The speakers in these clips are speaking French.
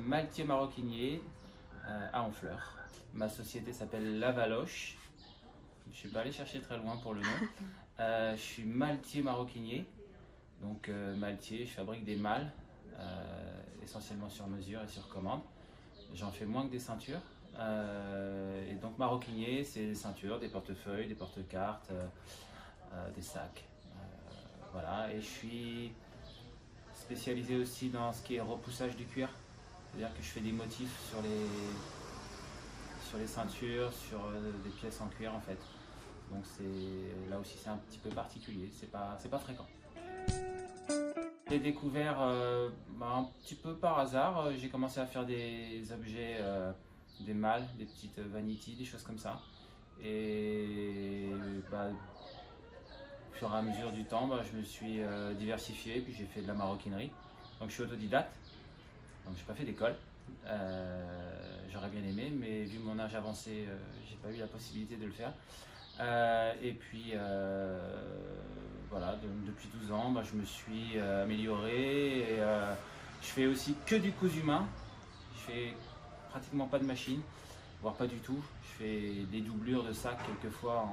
maltier maroquinier à Honfleur. Ma société s'appelle La Valoche. Je ne suis pas allé chercher très loin pour le nom. Je suis maltier maroquinier. Donc maltier, je fabrique des malles, essentiellement sur mesure et sur commande. J'en fais moins que des ceintures. Et donc maroquinier, c'est des ceintures, des portefeuilles, des porte-cartes, des sacs. Voilà, et je suis spécialisé aussi dans ce qui est repoussage du cuir. C'est-à-dire que je fais des motifs sur les ceintures, sur des pièces en cuir en fait. Donc là aussi c'est un petit peu particulier, c'est pas fréquent. J'ai découvert un petit peu par hasard, j'ai commencé à faire des objets, des malles, des petites vanities, des choses comme ça. Et au fur et à mesure du temps, je me suis diversifié, puis j'ai fait de la maroquinerie. Donc je suis autodidacte, donc j'ai pas fait d'école. J'aurais bien aimé, mais vu mon âge avancé, j'ai pas eu la possibilité de le faire. Et puis voilà, depuis 12 ans, je me suis amélioré. Et, je fais aussi que du cousu main. Je fais pratiquement pas de machine, voire pas du tout. Je fais des doublures de sacs quelquefois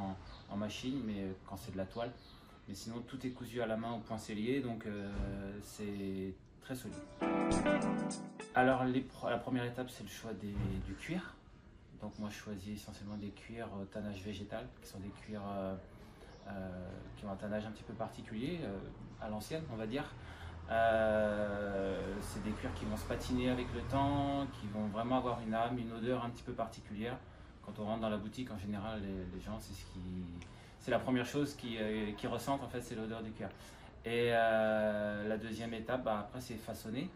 en machine, mais quand c'est de la toile. Mais sinon, tout est cousu à la main au point sellier, donc c'est très solide. Alors, la première étape, c'est le choix du cuir. Donc moi, je choisis essentiellement des cuirs tannage végétal, qui sont des cuirs qui ont un tannage un petit peu particulier, à l'ancienne, on va dire. C'est des cuirs qui vont se patiner avec le temps, qui vont vraiment avoir une âme, une odeur un petit peu particulière. Quand on rentre dans la boutique, en général, les gens, c'est la première chose qu'ils ressentent, en fait, c'est l'odeur du cuir. Et la deuxième étape, après, c'est façonner.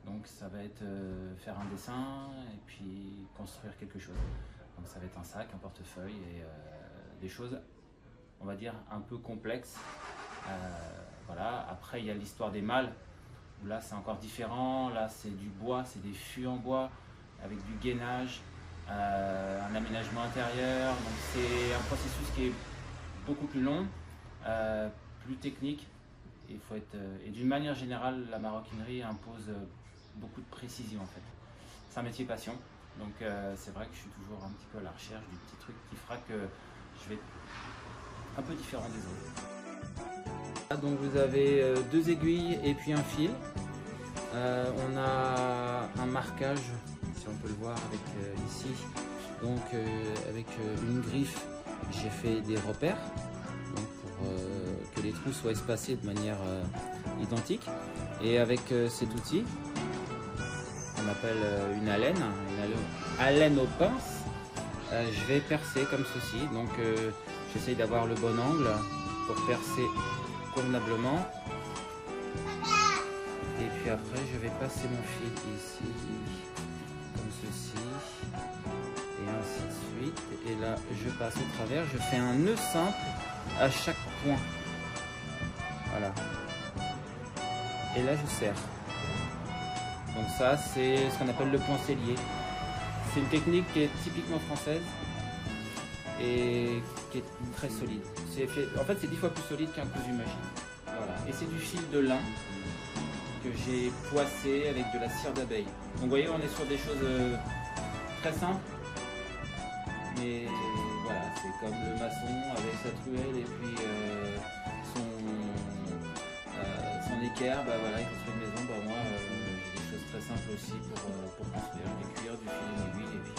Donc ça va être faire un dessin et puis construire quelque chose. Donc ça va être un sac, un portefeuille et des choses, on va dire, un peu complexes. Voilà. Après il y a l'histoire des malles, où là c'est encore différent. Là c'est du bois, c'est des fûts en bois avec du gainage, un aménagement intérieur. Donc c'est un processus qui est beaucoup plus long, plus technique. Et d'une manière générale, la maroquinerie impose beaucoup de précision en fait. C'est un métier passion, donc c'est vrai que je suis toujours un petit peu à la recherche du petit truc qui fera que je vais être un peu différent des autres. Donc vous avez deux aiguilles et puis un fil. On a un marquage, si on peut le voir avec ici, donc avec une griffe, j'ai fait des repères donc pour que les trous soient espacés de manière identique. Et avec cet outil, on appelle une alène aux pinces, je vais percer comme ceci. Donc j'essaye d'avoir le bon angle pour percer convenablement. Et puis après je vais passer mon fil ici, comme ceci, et ainsi de suite. Et là je passe au travers, je fais un nœud simple à chaque point. Voilà. Et là je serre. Donc ça c'est ce qu'on appelle le point sellier. C'est une technique qui est typiquement française et qui est très solide. En fait c'est 10 fois plus solide qu'un cousu machine. Voilà. Et c'est du fil de lin que j'ai poissé avec de la cire d'abeille. Donc vous voyez on est sur des choses très simples. Mais voilà, c'est comme le maçon avec sa truelle et puis son équerre, voilà, il construit une maison. Moi, j'ai des choses très simples aussi pour construire, du cuir, du fil, une aiguille et puis